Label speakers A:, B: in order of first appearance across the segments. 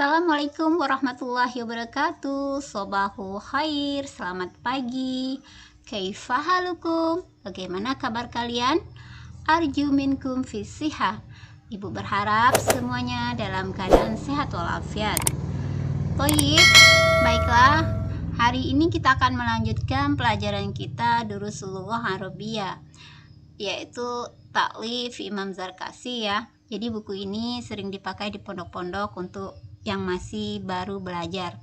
A: Assalamualaikum warahmatullahi wabarakatuh. Sobahul khair, selamat pagi. Kaifa halukum? Bagaimana kabar kalian? Arju minkum fisihah. Ibu berharap semuanya dalam keadaan sehat walafiat. Toyib, baiklah. Hari ini kita akan melanjutkan pelajaran kita Durusul Lughah Arabiyah, yaitu Taklif Imam Zarkasi ya. Jadi buku ini sering dipakai di pondok-pondok untuk yang masih baru belajar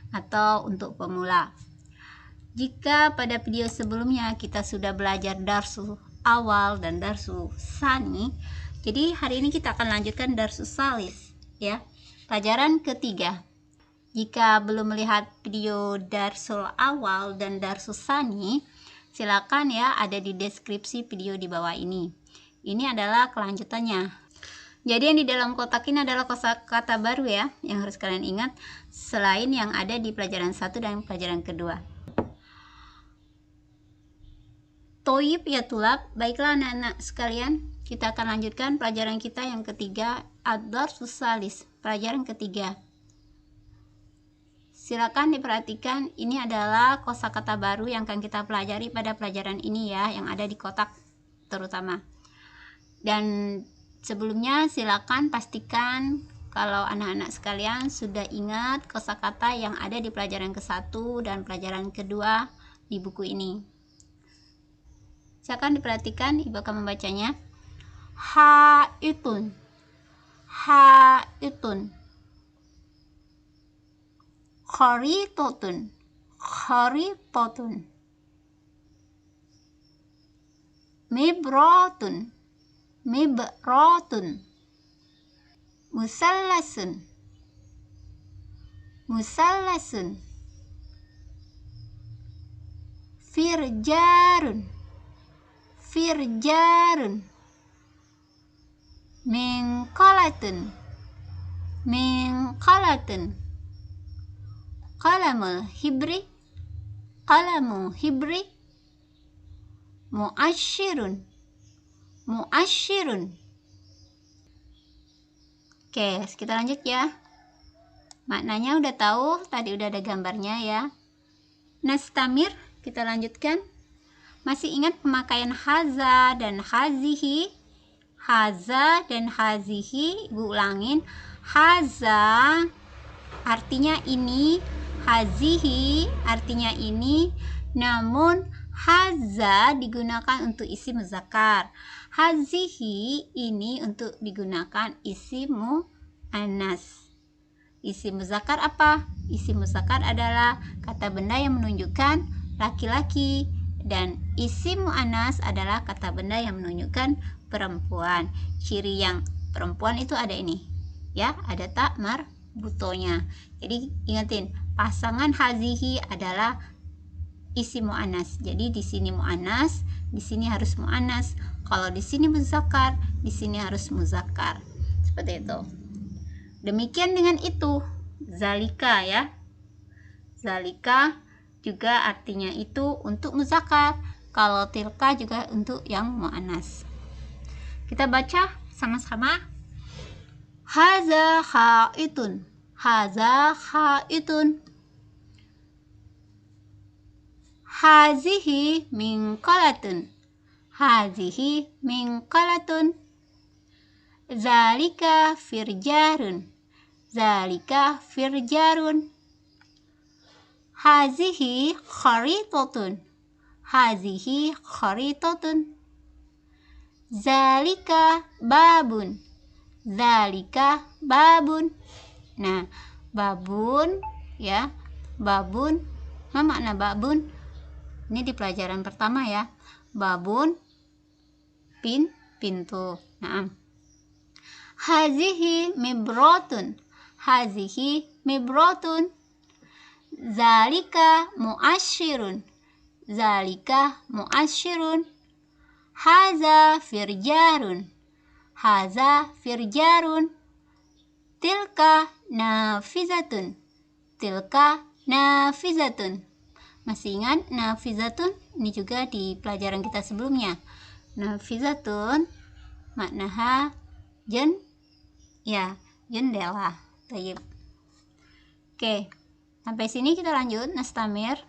A: atau untuk pemula. Jika pada video sebelumnya kita sudah belajar darsu awal dan darsu sani, jadi hari ini kita akan lanjutkan darsu salis ya, pelajaran ketiga. Jika belum melihat video darsul awal dan darsu sani, silakan ya, ada di deskripsi video di bawah ini. Ini adalah kelanjutannya. Jadi yang di dalam kotak ini adalah kosakata baru ya, yang harus kalian ingat selain yang ada di pelajaran 1 dan pelajaran kedua. Toyib ya tulab, baiklah anak-anak sekalian, kita akan lanjutkan pelajaran kita yang ketiga, ad-darsus salis, pelajaran ketiga. Silakan diperhatikan, ini adalah kosakata baru yang akan kita pelajari pada pelajaran ini ya, yang ada di kotak terutama. Dan sebelumnya silakan pastikan kalau anak-anak sekalian sudah ingat kosakata yang ada di pelajaran ke-1 dan pelajaran kedua di buku ini. Silakan diperhatikan, Ibu akan membacanya. Haitun, haitun. Kharitatun, kharitatun. Mibratun, mibratun. Musallasun, musallasun. Firjarun, firjarun. Minqalatun, minqalatun. Qalamul hibri, qalamu hibri. Muasyirun, muasyirun. Oke, kita lanjut ya. Maknanya udah tahu, tadi udah ada gambarnya ya. Nastamir, kita lanjutkan. Masih ingat pemakaian haza dan hazihi? Haza dan hazihi, Ibu ulangin. Haza artinya ini, hazihi artinya ini, namun haza digunakan untuk isim muzakkar. Hazihi ini untuk digunakan isim muannas. Isim muzakkar apa? Isim muzakkar adalah kata benda yang menunjukkan laki-laki, dan isim muannas adalah kata benda yang menunjukkan perempuan. Ciri yang perempuan itu ada ini ya, ada tak marbutonya. Jadi ingatin, pasangan hazihi adalah isim muannas. Jadi di sini muannas, di sini harus muannas. Kalau di sini muzakkar, di sini harus muzakkar. Seperti itu. Demikian dengan itu, zalika ya. Zalika juga artinya itu untuk muzakkar. Kalau tilka juga untuk yang muannas. Kita baca sama-sama. Haza khaitun, haza khaitun. Hazihi minqalatun, hazihi minqalatun. Zalika firjarun, zalika firjarun. Hazihi kharitatun, hazihi kharitatun. Zalika babun, zalika babun. Nah, babun ya, babun. Apa makna babun? Ini di pelajaran pertama ya. Babun, pintu. Nah, hazihi mibratun, hazihi mibratun. Zalika muasyirun, zalika muasyirun. Haza firjarun, haza firjarun. Tilka nafizatun, tilka nafizatun. Masih ingat nafizatun? Ini juga di pelajaran kita sebelumnya. Nafizatun maknaha jendela. Tayyib. Oke, sampai sini kita lanjut nastamir.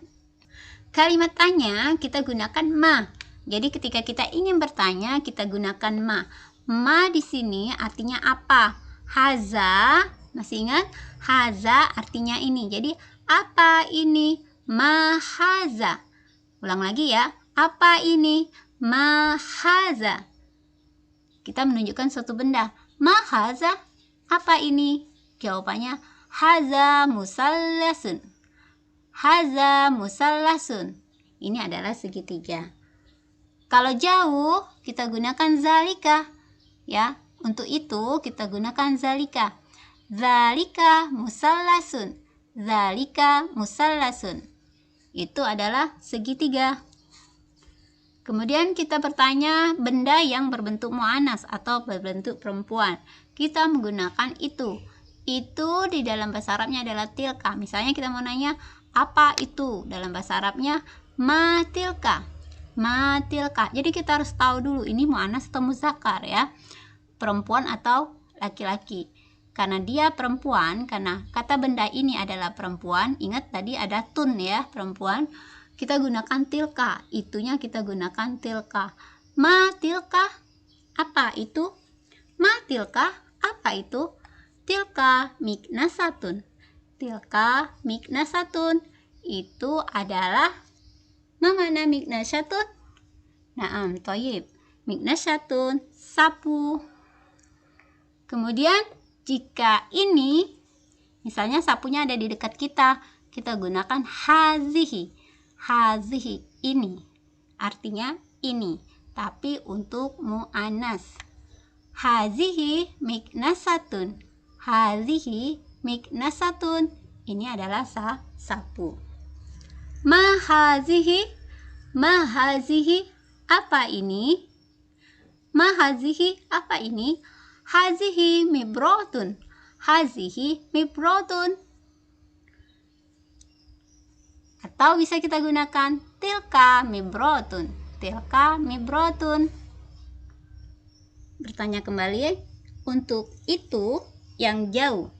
A: Kalimat tanya kita gunakan ma. Jadi ketika kita ingin bertanya kita gunakan ma. Ma di sini artinya apa? Haza, masih ingat? Haza artinya ini. Jadi apa ini? Ma haza. Ulang lagi ya. Apa ini? Ma haza. Kita menunjukkan suatu benda. Ma haza. Apa ini? Jawabannya haza musallasun. Haza musallasun. Ini adalah segitiga. Kalau jauh kita gunakan zalika. Ya, untuk itu kita gunakan zalika. Zalika musallasun. Zalika musallasun. Itu adalah segitiga. Kemudian kita bertanya benda yang berbentuk muannas atau berbentuk perempuan. Kita menggunakan itu. Itu di dalam bahasa Arabnya adalah tilka. Misalnya kita mau nanya apa itu, dalam bahasa Arabnya ma tilka. Ma tilka. Jadi kita harus tahu dulu ini muannas atau muzakkar ya. Perempuan atau laki-laki. Karena dia perempuan, karena kata benda ini adalah perempuan. Ingat tadi ada tun ya, perempuan. Kita gunakan tilka. Itunya kita gunakan tilka. Ma tilka. Apa itu? Ma tilka. Apa itu? Tilka miknasatun. Tilka miknasatun. Itu adalah mana miknasatun? Naam, toyib. Miknasatun, sapu. Kemudian jika ini, misalnya sapunya ada di dekat kita, kita gunakan hazihi. Hazihi, ini. Artinya ini. Tapi untuk mu'anas. Hazihi miknasatun. Hazihi miknasatun. Ini adalah sapu. Ma hazihi. Ma hazihi. Apa ini? Ma hazihi. Apa ini? Hazihi mibrotun. Hazihi mibrotun. Atau bisa kita gunakan tilka mibrotun. Tilka mibrotun. Bertanya kembali untuk itu yang jauh.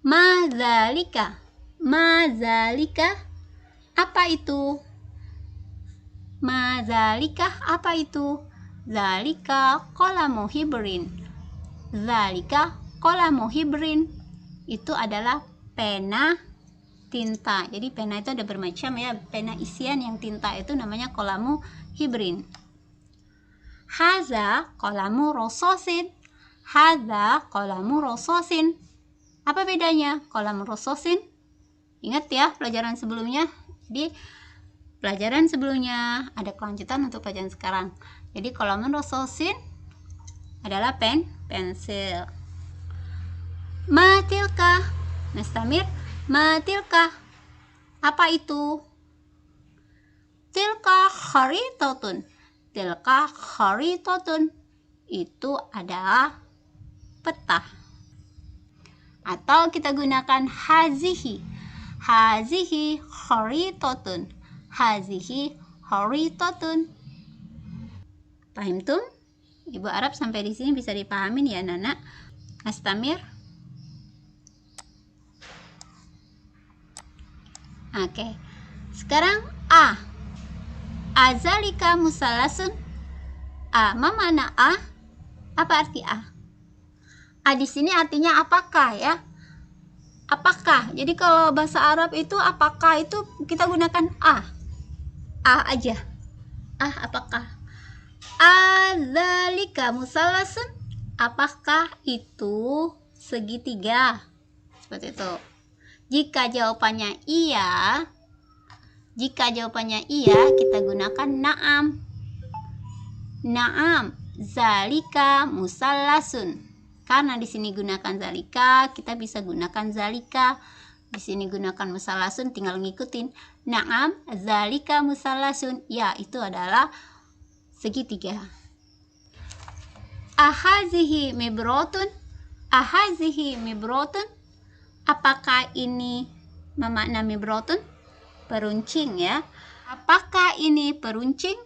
A: Ma zalika. Ma zalika. Apa itu? Ma zalika. Apa itu? Zalika qalamu hibrin. Zalika qalamu hibrin. Itu adalah pena tinta. Jadi pena itu ada bermacam ya. Pena isian yang tinta itu namanya qalamu hibrin. Haza qalamu rososin. Haza qalamu rososin. Apa bedanya qalamu rososin? Ingat ya pelajaran sebelumnya. Jadi pelajaran sebelumnya ada kelanjutan untuk pelajaran sekarang. Jadi qalamu rososin adalah pensil. Ma tilka. Nastamir. Ma tilka. Apa itu? Tilka kharitatun. Tilka kharitatun. Itu adalah peta. Atau kita gunakan hazihi. Hazihi kharitatun. Hazihi kharitatun. Pahimtum? Ibu Arab sampai di sini bisa dipahamin ya, Nana? Nastamir. Oke. Sekarang a. Azalika musallasun. A. Ma mana a? Apa arti a? A di sini artinya apakah ya? Apakah? Jadi kalau bahasa Arab itu apakah itu kita gunakan a. A aja. Apakah? Azalika musallasun. Apakah itu segitiga? Seperti itu. Jika jawabannya iya, kita gunakan na'am. Na'am, zalika musallasun. Karena di sini gunakan zalika, kita bisa gunakan zalika. Di sini gunakan musallasun, tinggal ngikutin. Na'am, zalika musallasun. Ya, itu adalah segitiga. Ahazihi mibrotun. Ahazihi mibrotun. Apakah ini memakna mibrotun? Peruncing ya. Apakah ini peruncing?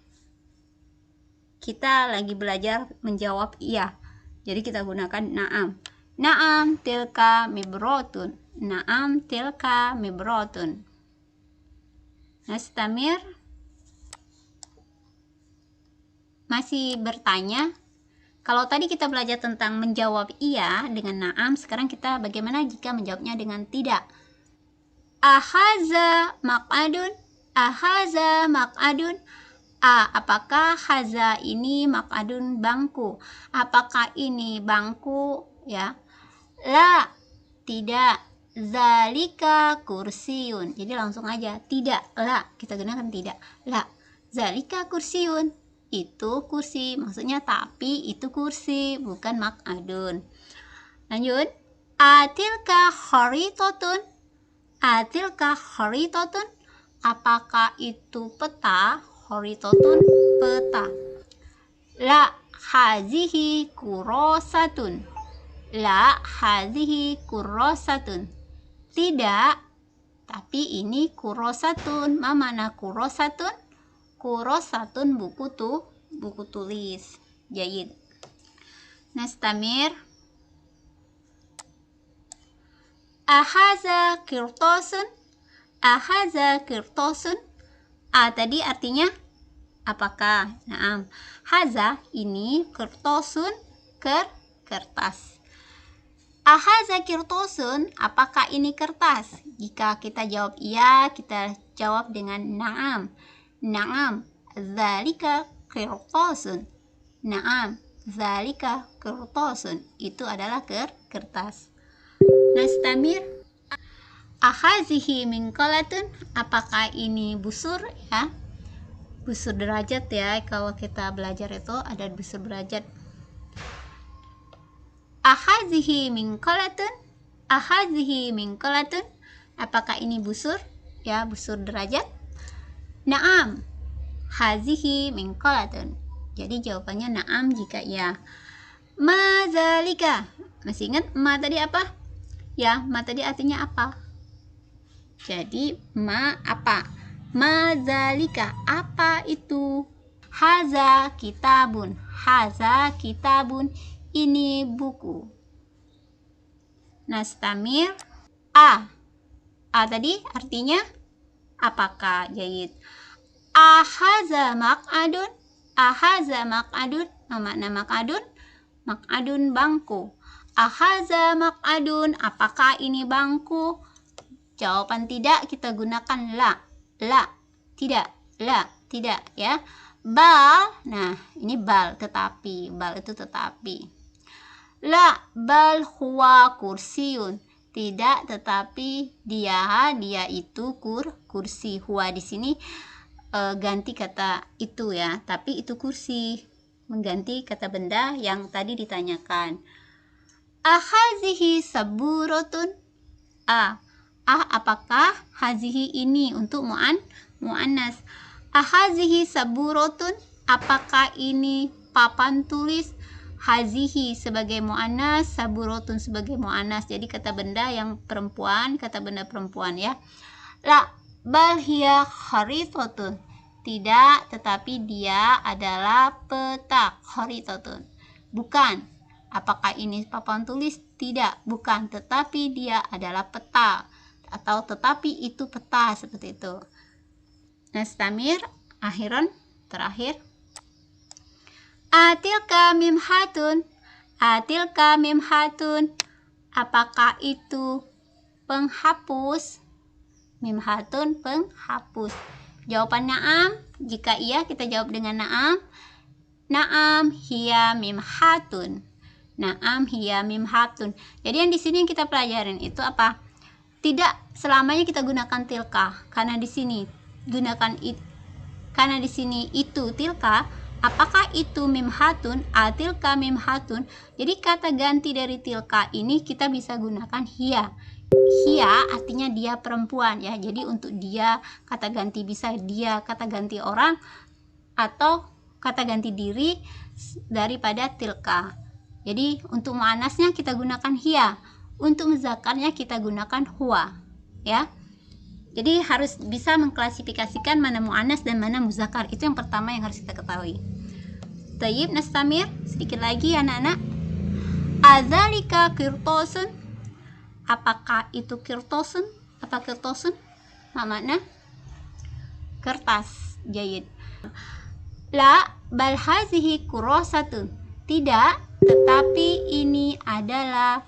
A: Kita lagi belajar menjawab iya. Jadi kita gunakan na'am. Na'am tilka mibrotun. Na'am tilka mibrotun. Nastamir. Masih bertanya? Kalau tadi kita belajar tentang menjawab iya dengan na'am, sekarang kita bagaimana jika menjawabnya dengan tidak? Ahaza maq'adun? Ahaza maq'adun? Apakah haza ini maq'adun bangku? Apakah ini bangku? Ya. La, tidak. Zalika kursiun. Jadi langsung aja tidak. La, kita gunakan tidak. La, zalika kursiun. Itu kursi, maksudnya tapi itu kursi, bukan maq'adun. Lanjut. Atilka kharitatun? Atilka kharitatun? Apakah itu peta? Kharitatun, peta. La, hazihi kurosatun. La, hazihi kurosatun. Tidak, tapi ini kurosatun. Ma mana kurosatun? Kurosatun buku tulis. Jayid. Nastamir. Ahaza kirtosun? Ahaza kirtosun? Tadi artinya apakah? Naam. Haza ini kirtosun, kertas. Ahaza kirtosun? Apakah ini kertas? Jika kita jawab iya, kita jawab dengan na'am. Na'am, zalika kirtosun. Na'am, zalika kirtosun. Itu adalah kertas. Nastamir. Ahazihi minqalatun? Apakah ini busur? Ya, busur derajat ya. Kalau kita belajar itu ada busur derajat. Ahazihi minqalatun? Ahazihi minqalatun? Apakah ini busur? Ya, busur derajat. Naam, hazihi minqalatun. Jadi jawabannya naam jika ya. Ma zalika? Masih ingat ma tadi apa? Ya, ma tadi artinya apa? Jadi ma apa? Ma zalika, apa itu? Haza kitabun. Haza kitabun. Ini buku. Nastamir. A tadi artinya apakah? Jayid. Ahaza maq'adun? Ahaza maq'adun? Makna maq'adun? Maq'adun bangku. Ahaza maq'adun? Apakah ini bangku? Jawaban tidak kita gunakan la. La, tidak. La, tidak ya. Bal, nah ini bal, tetapi. Bal itu tetapi. La, bal huwa kursiyun. Tidak, tetapi dia itu kursi. Huwa di sini ganti kata itu ya, tapi itu kursi, mengganti kata benda yang tadi ditanyakan. Ahazihi saburotun? Apakah hazihi ini untuk muannas? Ahazihi saburotun? Apakah ini papan tulis? Hazihi sebagai muannas, saburotun sebagai muannas. Jadi kata benda yang perempuan, kata benda perempuan ya. La, bal hiya kharitatun? Tidak, tetapi dia adalah peta. Kharitatun, bukan. Apakah ini papan tulis? Tidak, bukan, tetapi dia adalah peta, atau tetapi itu peta, seperti itu. Nastamir. Akhiran, terakhir. Atilka mimhatun? Atilka mimhatun? Apakah itu penghapus? Mimhatun, penghapus. Jawaban na'am. Jika iya kita jawab dengan na'am. Na'am hiya mimhatun. Na'am hiya mimhatun. Jadi yang di sini yang kita pelajarin itu apa? Tidak selamanya kita gunakan tilka, karena di sini gunakan karena di sini itu tilka. Apakah itu mimhatun? Atilka mimhatun. Jadi kata ganti dari tilka ini kita bisa gunakan hiya. Hiya artinya dia perempuan ya. Jadi untuk dia kata ganti bisa dia, kata ganti orang, atau kata ganti diri daripada tilka. Jadi untuk muannasnya kita gunakan hiya, untuk muzakarnya kita gunakan huwa ya. Jadi harus bisa mengklasifikasikan mana muannas dan mana muzakar. Itu yang pertama yang harus kita ketahui. Tayyib, nastamir sedikit lagi anak-anak. Azalika qirtasun? Apakah itu kirtosun? Apa kirtosun? Ma makna? Kertas. Jayid. La bal hazihi kurasatun. Tidak, tetapi ini adalah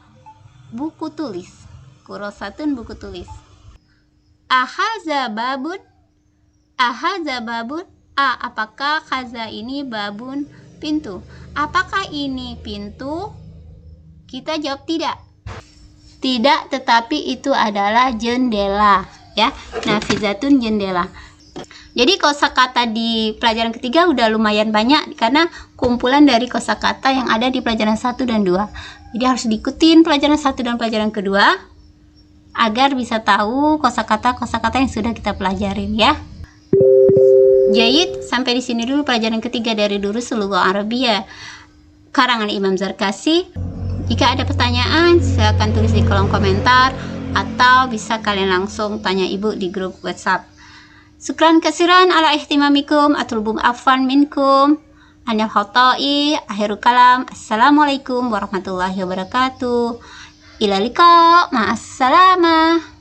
A: buku tulis. Kurasatun buku tulis. Ahaza babun? Ahaza babun? Apakah haza ini babun? Pintu. Apakah ini pintu? Kita jawab tidak. Tidak, tetapi itu adalah jendela, ya. Nafizatun jendela. Jadi kosakata di pelajaran ketiga udah lumayan banyak karena kumpulan dari kosakata yang ada di pelajaran 1 dan 2. Jadi harus diikutin pelajaran 1 dan pelajaran kedua agar bisa tahu kosakata-kosakata yang sudah kita pelajarin, ya. Jayid, sampai di sini dulu pelajaran ketiga dari Durusul Lughah Arabiyah karangan Imam Zarkasi. Jika ada pertanyaan, silakan tulis di kolom komentar atau bisa kalian langsung tanya ibu di grup WhatsApp. Syukran kasiran ala ihtimamikum, atlubum afwan minkum, anil khotai, akhirul kalam. Assalamualaikum warahmatullahi wabarakatuh. Ila liqa, ma'assalamah.